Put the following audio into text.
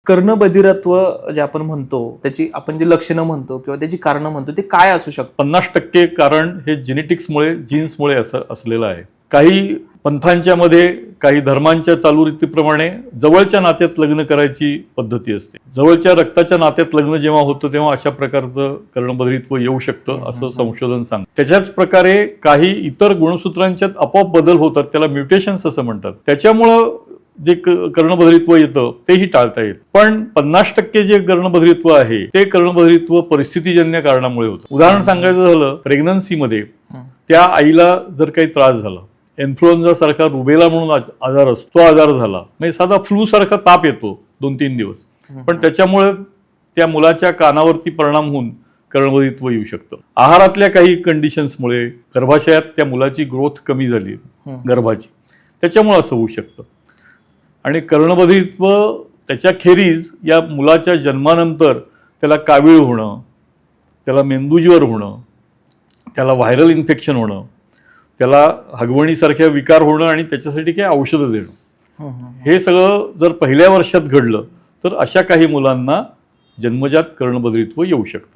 कर्णबधिरत्व जे आपण म्हणतो त्याची आपण जी लक्षणं म्हणतो किंवा त्याची कारणं म्हणतो ते काय असू शकतं? 50% कारण हे जेनेटिक्समुळे जीन्समुळे असलेलं आहे. काही पंथांच्या मध्ये काही धर्मांच्या चालूरीतीप्रमाणे जवळच्या नात्यात लग्न करायची पद्धती असते. जवळच्या रक्ताच्या नात्यात लग्न जेव्हा होतं तेव्हा अशा प्रकारचं कर्णबधिरत्व येऊ शकतं असं संशोधन सांगतं. त्याच्याच प्रकारे काही इतर गुणसूत्रांच्यात आपोआप बदल होतात, त्याला म्युटेशन्स असं म्हणतात. त्याच्यामुळं जे कर्णबधिरत्व येतं तेही टाळता येईल. पण 50% जे कर्णबधिरत्व आहे ते कर्णबधिरत्व परिस्थितीजन्य कारणामुळे होतं. उदाहरण सांगायचं झालं, प्रेग्नन्सीमध्ये त्या आईला जर काही त्रास झाला, इन्फ्लुएन्झा सारखा रुबेला म्हणून आजार असतो, तो आजार झाला, म्हणजे साधा फ्लू सारखा ताप येतो 2-3 दिवस, पण त्याच्यामुळे त्या मुलाच्या कानावरती परिणाम होऊन कर्णबधिरत्व येऊ शकतं. आहारातल्या काही कंडिशन्समुळे गर्भाशयात त्या मुलाची ग्रोथ कमी झाली गर्भाची, त्याच्यामुळे असं होऊ शकतं. आणि कर्णबधिरत्व त्याच्या खेरीज या मुलाच्या जन्मानंतर त्याला कावीळ होणं, त्याला मेंदूज्वर होणं, त्याला व्हायरल इन्फेक्शन होणं, त्याला हगवणीसारख्या विकार होणं आणि त्याच्यासाठी काही औषधं देणं, हे सगळं जर पहिल्या वर्षात घडलं तर अशा काही मुलांना जन्मजात कर्णबधिरत्व येऊ शकतं.